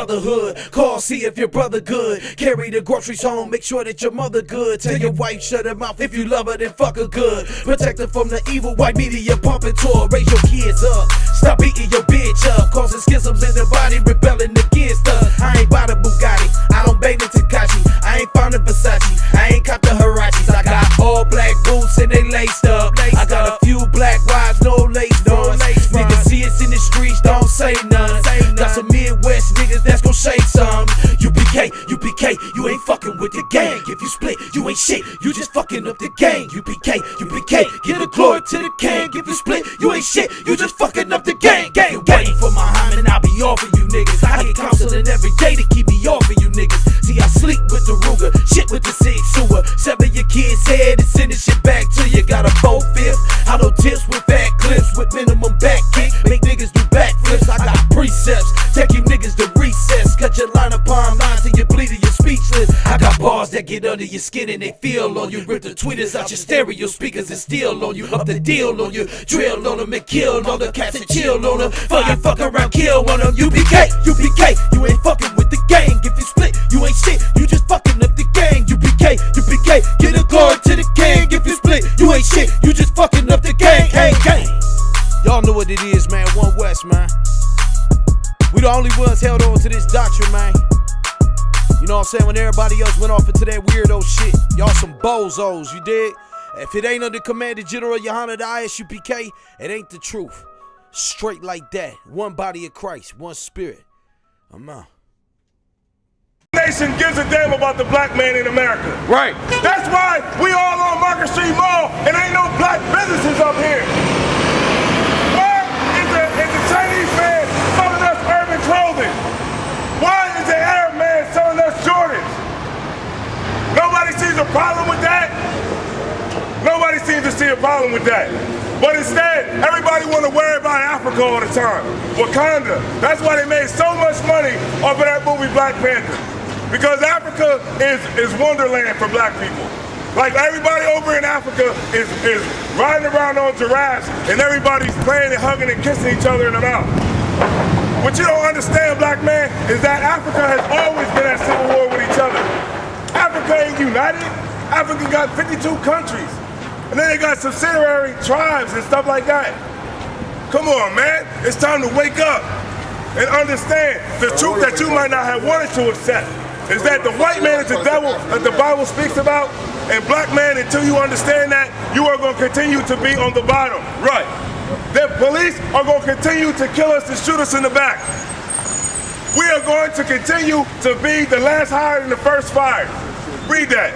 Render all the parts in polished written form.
brotherhood. Call, see if your brother good. Carry the groceries home, make sure that your mother good. Tell your wife shut her mouth, if you love her then fuck her good. Protect her from the evil white media pumping tour. Raise your kids up, stop beating your bitch up. Causing schisms in the body, rebelling against her. I ain't bought a Bugatti, I don't bang the Takashi. I ain't found a Versace, I ain't cop the Hirachis. I got all black boots and they laced up. I got a few black wives, no lace fronts. Niggas see us in the streets, don't say none. Got some Midwest niggas that's gon' shake some. UPK, you ain't fucking with the gang. If you split, you ain't shit, you just fucking up the gang. UPK, get the glory to the king. If you split, you ain't shit, you just fucking up the gang. You waiting for Muhammad, I'll be off of you niggas. I get counseling every day to keep me off of you niggas. See, I sleep with the Ruger, shit with the 6 sewer. Sever your kid's head and send this shit back to you. Got a 4/5, auto tips with fat clips with minimum back kick. Make niggas do backflips. I got precepts, take you niggas to recess. Cut your line upon line till you bleed and you're speechless. I got bars that get under your skin and they feel on you. Rip the tweeters out your stereo speakers and steal on you. Up the deal on you, drill on them and kill on the cats and chill on them. Fuck around, kill on them. UPK, you ain't fucking with the gang. If you split, you ain't shit, you just fucking up the gang. UPK, get a guard to the king. If you split, you ain't shit, you just fucking up the gang. Gang. Y'all know what it is, man. One West, man. We the only ones held on to this doctrine, man. You know what I'm saying? When everybody else went off into that weirdo shit, y'all some bozos, you dig? If it ain't under Commander General Yohana the ISUPK, it ain't the truth. Straight like that. One body of Christ, one spirit. I'm out. Nation gives a damn about the black man in America. Right. That's why we all on Market Street Mall and ain't no black businesses up here. Why is the Chinese man selling us urban clothing? Why is the Arab man selling us Jordans? Nobody sees a problem with that. Nobody seems to see a problem with that. But instead, everybody want to worry about Africa all the time. Wakanda. That's why they made so much money off of that movie Black Panther. Because Africa is wonderland for black people. Like everybody over in Africa is riding around on giraffes and everybody's playing and hugging and kissing each other in the mouth. What you don't understand, black man, is that Africa has always been at civil war with each other. Africa ain't united. Africa got 52 countries. And then they got subsidiary tribes and stuff like that. Come on, man. It's time to wake up and understand the truth that you might not have wanted to accept. Is that the white man is the devil that the Bible speaks about, and black man, until you understand that, you are going to continue to be on the bottom. Right. The police are going to continue to kill us and shoot us in the back. We are going to continue to be the last hired and the first fired. Read that.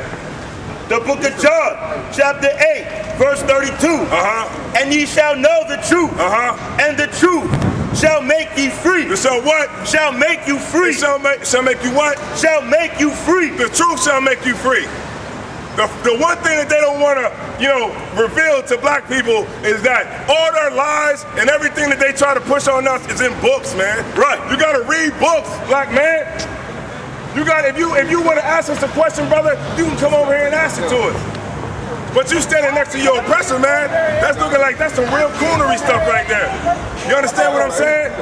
The book of John, chapter 8, verse 32. And ye shall know the truth, and the truth shall make ye free. So what? Shall make you free. Shall make you what? Shall make you free. The truth shall make you free. The one thing that they don't want to, reveal to black people is that all their lies and everything that they try to push on us is in books, man. Right. You got to read books, black man. You got if you want to ask us a question, brother, you can come over here and ask it to us. But you standing next to your oppressor, man, that's looking like that's some real coonery stuff right there. You understand what I'm saying?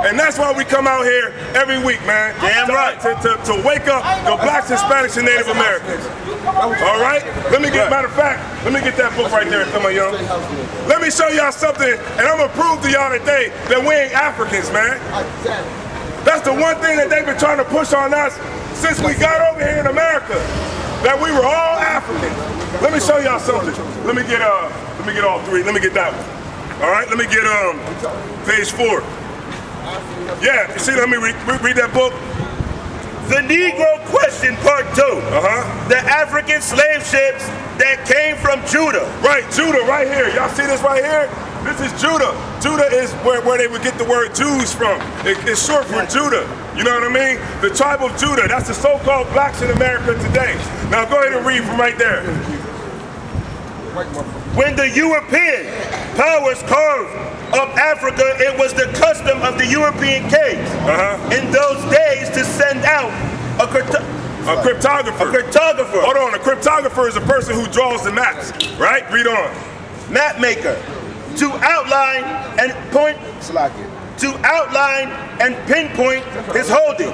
And that's why we come out here every week, man. Damn right. To wake up the blacks, Hispanics, and Native Americans. All right? Matter of fact, let me get that book right there. Come on, young. Let me show y'all something, and I'm going to prove to y'all today that we ain't Africans, man. That's the one thing that they've been trying to push on us since we got over here in America, that we were all Africans. Let me show y'all something. Let me get all three. Let me get that one. All right, let me get page 4. Yeah, you see, let me read that book. The Negro Question, Part 2. The African slave ships that came from Judah. Right, Judah, right here. Y'all see this right here? This is Judah. Judah is where they would get the word Jews from. It's short for Judah. You know what I mean? The tribe of Judah. That's the so-called blacks in America today. Now go ahead and read from right there. When the European powers carved up Africa, it was the custom of the European kings in those days to send out a cryptographer. Hold on, a cryptographer is a person who draws the maps, right? Read on. Map maker, to outline and point to outline and pinpoint his holdings.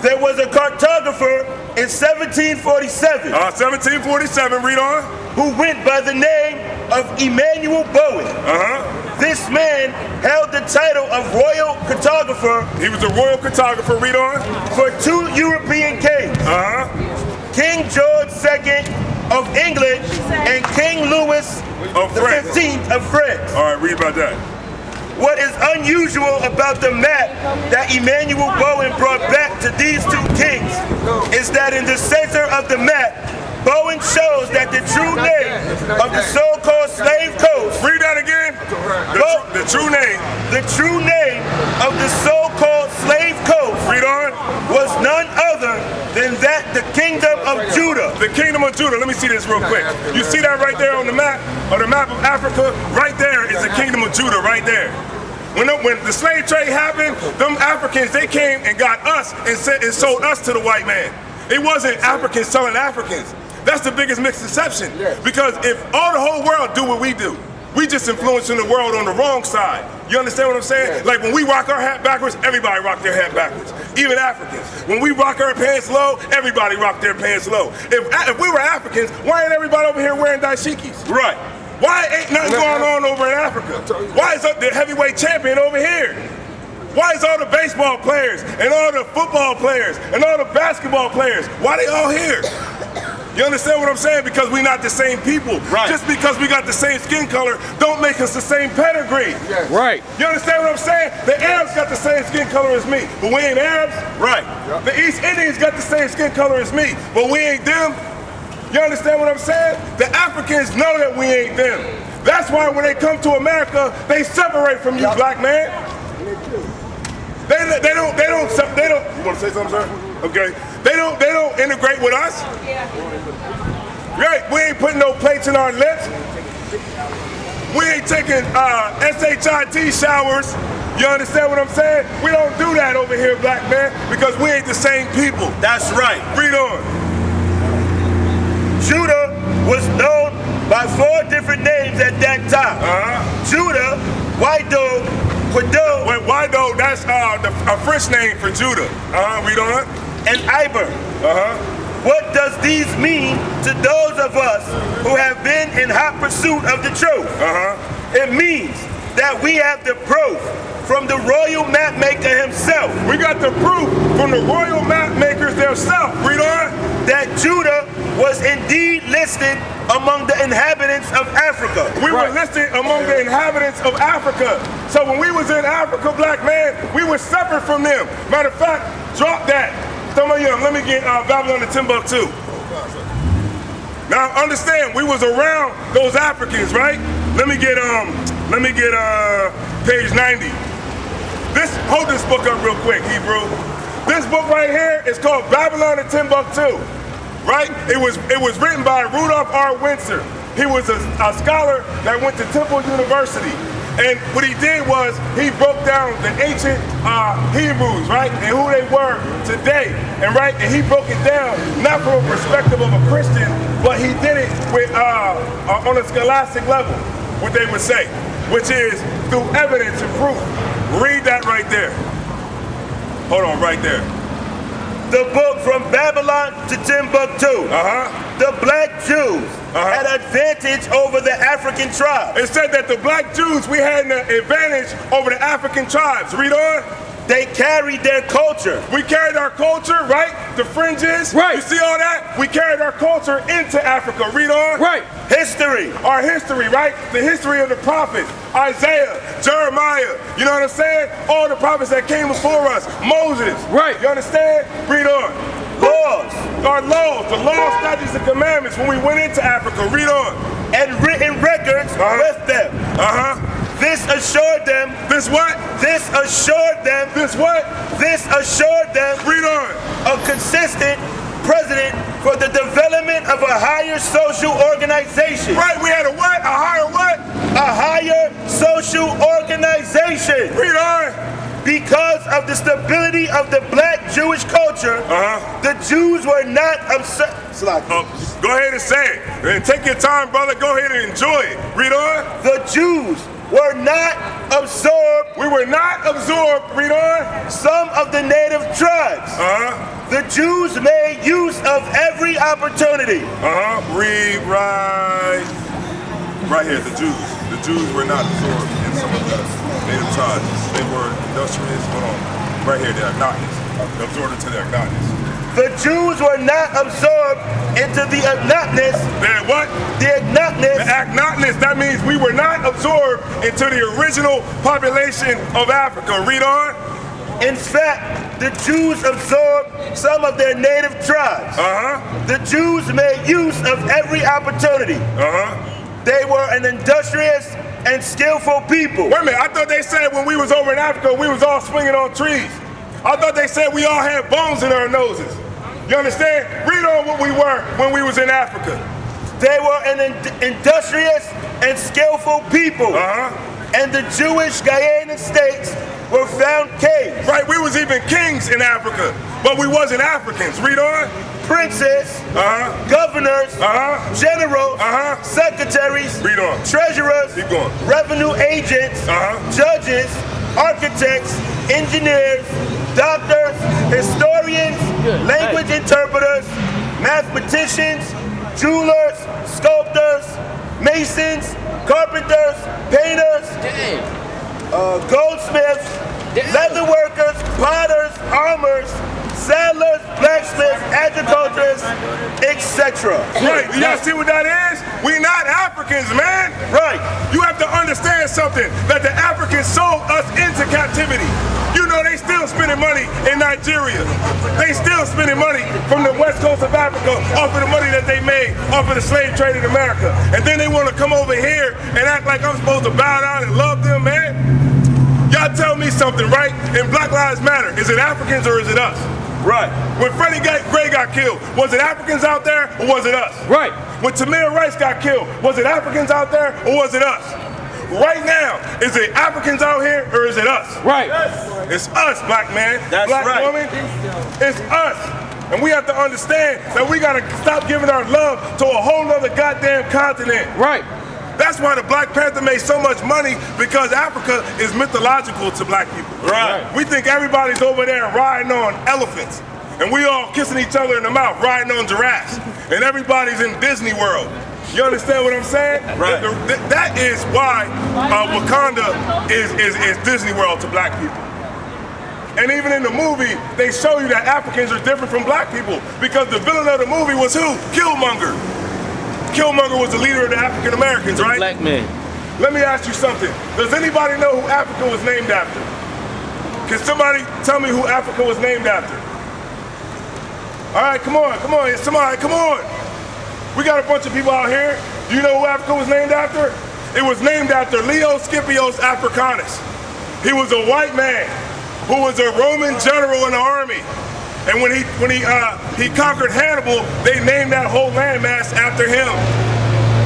There was a cartographer in 1747. 1747, read on. Who went by the name of Emmanuel Bowen. This man held the title of royal cartographer. He was a royal cartographer, read on. For 2 European kings. King George II of England and King Louis XV of France. All right, read about that. What is unusual about the map that Emmanuel Bowen brought back to these 2 kings is that in the center of the map, Bowen shows that the true name of the so-called slave coast. Read that again. The true name. The true name of the so-called slave coast. Read on. Was none other than that the kingdom of Judah. The kingdom of Judah. Let me see this real quick. You see that right there on the map, or the map of Africa? Right there is the kingdom of Judah. Right there. When the slave trade happened, them Africans, they came and got us and sold us to the white man. It wasn't Africans selling Africans. That's the biggest misconception. Because if all the whole world do what we do, we just influencing the world on the wrong side. You understand what I'm saying? Like when we rock our hat backwards, everybody rock their hat backwards. Even Africans. When we rock our pants low, everybody rock their pants low. If we were Africans, why ain't everybody over here wearing dashikis? Right. Why ain't nothing going on over in Africa? Why is the heavyweight champion over here? Why is all the baseball players and all the football players and all the basketball players, why they all here? You understand what I'm saying? Because we're not the same people. Right. Just because we got the same skin color don't make us the same pedigree. Yes. Right. You understand what I'm saying? The Arabs got the same skin color as me, but we ain't Arabs. Right. The East Indians got the same skin color as me, but we ain't them. You understand what I'm saying? The Africans know that we ain't them. That's why when they come to America, they separate from you, black man. They don't. You want to say something, sir? Okay. They don't integrate with us. Right. We ain't putting no plates in our lips. We ain't taking SHIT showers. You understand what I'm saying? We don't do that over here, black man, because we ain't the same people. That's right. Read on. Judah was known by 4 different names at that time. Judah, Wido, Quado. Wait, Wido, that's a French name for Judah. Read on. And Iber. What does these mean to those of us who have been in hot pursuit of the truth? It means that we have the proof from the royal map maker himself. We got the proof from the royal map makers themselves. Read on. That Judah was indeed listed among the inhabitants of Africa. We were listed among the inhabitants of Africa. So when we was in Africa, black man, we were separate from them. Matter of fact, drop that. Some of you, let me get Babylon to Timbuktu. Now understand, we was around those Africans, right? Let me get page 90. Hold this book up real quick, Hebrew. This book right here is called Babylon to Timbuktu, right? It was written by Rudolph R. Windsor. He was a scholar that went to Temple University. And what he did was he broke down the ancient Hebrews, right, and who they were today, and he broke it down not from a perspective of a Christian, but he did it with on a scholastic level, what they would say, which is through evidence and proof. Read that right there. Hold on, right there. The book From Babylon to Timbuktu. The black Jews had advantage over the African tribes. It said that the black Jews, we had an advantage over the African tribes. Read on. They carried their culture. We carried our culture, right? The fringes. Right. You see all that? We carried our culture into Africa. Read on. Right. History. Our history, right? The history of the prophets. Isaiah, Jeremiah. You know what I'm saying? All the prophets that came before us. Moses. Right. You understand? Read on. Laws. Our laws, the laws, statutes, and commandments when we went into Africa. Read on. And written records with them. This assured them. This what? This assured them. This what? This assured them. Read on. A consistent president for the development of a higher social organization. Right, we had a what? A higher what? A higher social organization. Read on. Because of the stability of the black Jewish culture, the Jews were not upset. Go ahead and say it. And take your time, brother. Go ahead and enjoy it. Read on. The Jews were not absorbed. We were not absorbed, read on. Some of the native tribes. The Jews made use of every opportunity. Read right here, the Jews. The Jews were not absorbed in some of the native tribes. They were industrious, hold on, right here, the Agnostics. Absorbed into the Agnostics. The Jews were not absorbed into the Agnostics. The what? The Agnostics. The Agnostics, that means we were not absorbed into the original population of Africa. Read on. In fact, the Jews absorbed some of their native tribes. The Jews made use of every opportunity. They were an industrious and skillful people. Wait a minute, I thought they said when we was over in Africa, we was all swinging on trees. I thought they said we all had bones in our noses. You understand? Read on what we were when we was in Africa. They were an industrious and skillful people. And the Jewish Guianan states were found caves. Right, we was even kings in Africa, but we wasn't Africans. Read on. Princes, governors, generals, secretaries, read on. Treasurers, keep going. Revenue agents, judges, architects, engineers, doctors, historians, language interpreters, mathematicians, jewelers, sculptors, masons, carpenters, painters, goldsmiths, leather workers, potters, armors, saddlers, blacksmiths, agriculturists, etc. Right, y'all see what that is? We not Africans, man. Right. You have to understand something, that the Africans sold us into captivity. You know they still spending money in Nigeria. They still spending money from the west coast of Africa off of the money that they made off of the slave trade in America. And then they want to come over here and act like I'm supposed to bow down and love them, man. Y'all tell me something, right? In Black Lives Matter, is it Africans or is it us? Right. When Freddie Gray got killed, was it Africans out there or was it us? Right. When Tamir Rice got killed, was it Africans out there or was it us? Right now, is it Africans out here or is it us? Right. It's us, black man. That's black right. woman. It's us. And we have to understand that we gotta stop giving our love to a whole nother goddamn continent. Right. That's why the Black Panther made so much money, because Africa is mythological to black people. Right. We think everybody's over there riding on elephants, and we all kissing each other in the mouth, riding on giraffes, and everybody's in Disney World. You understand what I'm saying? Right. That is why Wakanda is Disney World to black people. And even in the movie, they show you that Africans are different from black people, because the villain of the movie was who? Killmonger. Killmonger was the leader of the African Americans, right? Black man. Let me ask you something. Does anybody know who Africa was named after? Can somebody tell me who Africa was named after? All right, come on, somebody, come on. We got a bunch of people out here. Do you know who Africa was named after? It was named after Leo Scipios Africanus. He was a white man who was a Roman general in the army. And when he conquered Hannibal, they named that whole landmass after him.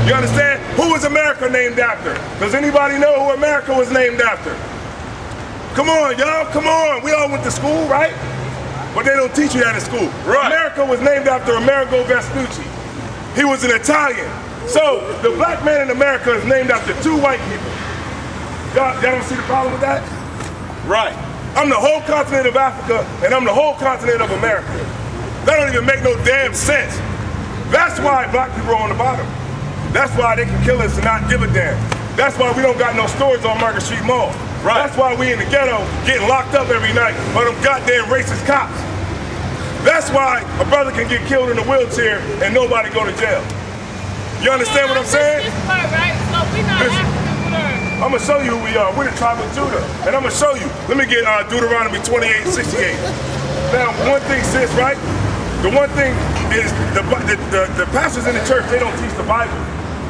You understand? Who was America named after? Does anybody know who America was named after? Come on, y'all, come on. We all went to school, right? But they don't teach you that in school. Right. America was named after Amerigo Vespucci. He was an Italian. So the black man in America is named after two white people. Y'all don't see the problem with that? Right. I'm the whole continent of Africa, and I'm the whole continent of America. That don't even make no damn sense. That's why black people are on the bottom. That's why they can kill us and not give a damn. That's why we don't got no stores on Market Street Mall. Right. That's why we in the ghetto getting locked up every night by them goddamn racist cops. That's why a brother can get killed in a wheelchair and nobody go to jail. You understand what I'm saying? This part, right? So we not African. I'm gonna show you who we are. We're the tribe of Judah. And I'm gonna show you. Let me get Deuteronomy 28:68. Now, one thing, sis, right? The one thing is the pastors in the church, they don't teach the Bible.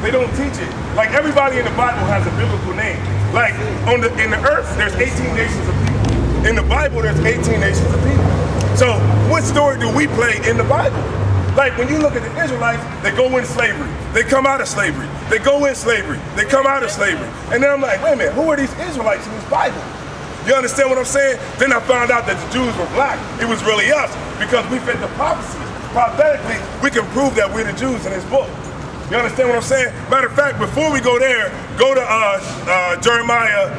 They don't teach it. Like, everybody in the Bible has a biblical name. Like, in the earth, there's 18 nations of people. In the Bible, there's 18 nations of people. So, what story do we play in the Bible? Like, when you look at the Israelites, they go in slavery. They come out of slavery. They go in slavery. They come out of slavery. And then I'm like, wait a minute, who are these Israelites in this Bible? You understand what I'm saying? Then I found out that the Jews were black. It was really us, because we fit the prophecies. Prophetically, we can prove that we're the Jews in this book. You understand what I'm saying? Matter of fact, before we go there, go to Jeremiah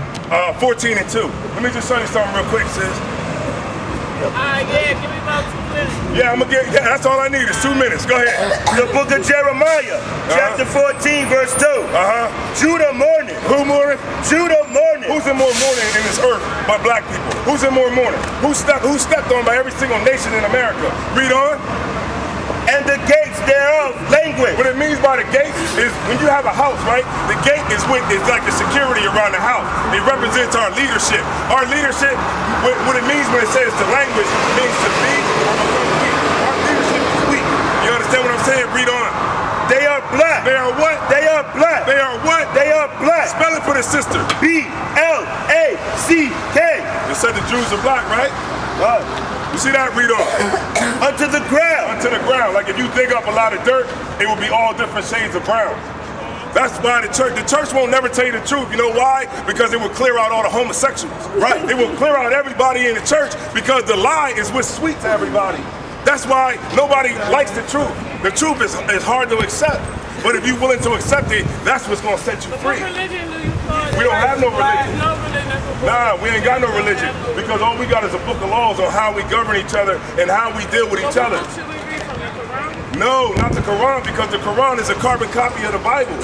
14 and 2. Let me just show you something real quick, sis. Yeah, give me about 2 minutes. Yeah, that's all I need is 2 minutes. Go ahead. The book of Jeremiah, chapter 14, verse 2. Judah mourning. Who mourning? Judah mourning. Who's in more mourning in this earth but black people? Who's in more mourning? Who's stepped on by every single nation in America? Read on. And the gates thereof language. What it means by the gates is when you have a house, right? The gate is like the security around the house. It represents our leadership. Our leadership, what it means when it says the language, means to be or become weak. Our leadership is weak. You understand what I'm saying? Read on. They are black. They are what? They are black. They are what? They are black. Spell it for the sister. B-L-A-C-K. It said the Jews are black, right? You see that? Read on. Unto the ground. Unto the ground. Like if you dig up a lot of dirt, it will be all different shades of brown. That's why the church won't never tell you the truth. You know why? Because it will clear out all the homosexuals. Right. It will clear out everybody in the church because the lie is what's sweet to everybody. That's why nobody likes the truth. The truth is hard to accept. But if you're willing to accept it, that's what's going to set you free. What religion do you call? We don't have no religion. No religion. Nah, we ain't got no religion because all we got is a book of laws on how we govern each other and how we deal with each other. Should we read from the Quran? No, not the Quran because the Quran is a carbon copy of the Bible.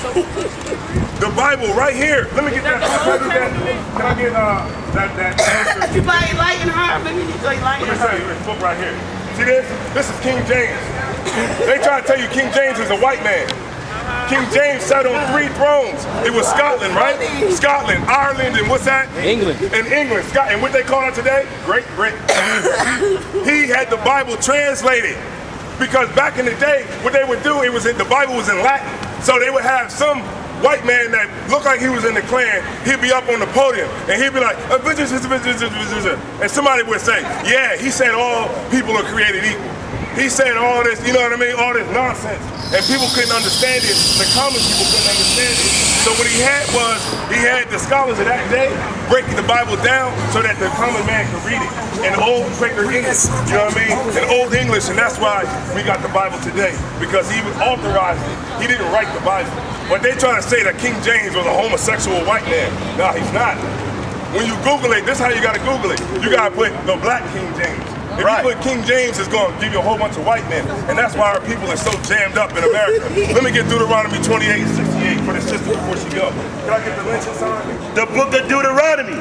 The Bible right here. Let me get that. Can I get that answer? You buy light and hard, let me show you light Let and me show hard. you this book right here. See this? This is King James. They try to tell you King James is a white man. King James sat on 3 thrones. It was Scotland, right? Scotland, Ireland, and what's that? England. And England. And what they call that today? Great Britain. He had the Bible translated. Because back in the day, what they would do, the Bible was in Latin. So they would have some white man that looked like he was in the Klan, he'd be up on the podium, and he'd be like, and somebody would say, yeah, he said all people are created equal. He said all this, you know what I mean, all this nonsense. And people couldn't understand it. The common people couldn't understand it. So what he had the scholars of that day breaking the Bible down so that the common man could read it in old Quaker English, you know what I mean, in old English, and that's why we got the Bible today, because he authorized it. He didn't write the Bible. But they trying to say that King James was a homosexual white man. No, he's not. When you Google it, this is how you got to Google it. You got to put the black King James. If you put King James, it's going to give you a whole bunch of white men. And that's why our people are so jammed up in America. Let me get Deuteronomy 28:68 for the sister before she go. Can I get the lynching sign? The book of Deuteronomy,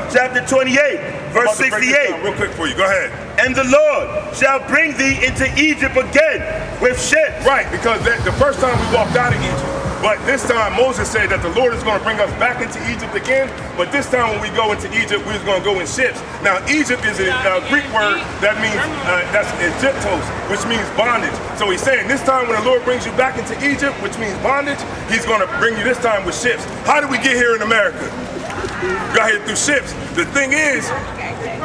chapter 28, verse 68. Real quick for you. Go ahead. And the Lord shall bring thee into Egypt again with ships. Right, because the first time we walked out of Egypt. But this time Moses said that the Lord is going to bring us back into Egypt again. But this time when we go into Egypt, we're going to go in ships. Now Egypt is a Greek word that means, that's Egyptos, which means bondage. So he's saying this time when the Lord brings you back into Egypt, which means bondage, he's going to bring you this time with ships. How did we get here in America? We got here through ships. The thing is,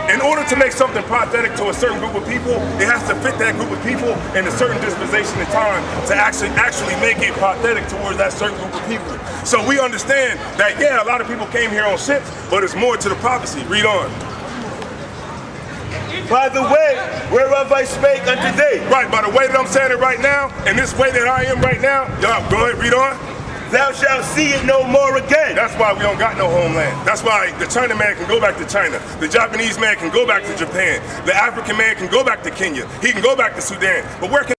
in order to make something prophetic to a certain group of people, it has to fit that group of people in a certain dispensation of time to actually make it prophetic towards that certain group of people. So we understand that, yeah, a lot of people came here on ships, but there's more to the prophecy. Read on. By the way whereof I spake unto thee. Right, by the way that I'm saying it right now, and this way that I am right now, y'all go ahead, read on. Thou shalt see it no more again. That's why we don't got no homeland. That's why the China man can go back to China. The Japanese man can go back to Japan. The African man can go back to Kenya. He can go back to Sudan. But where can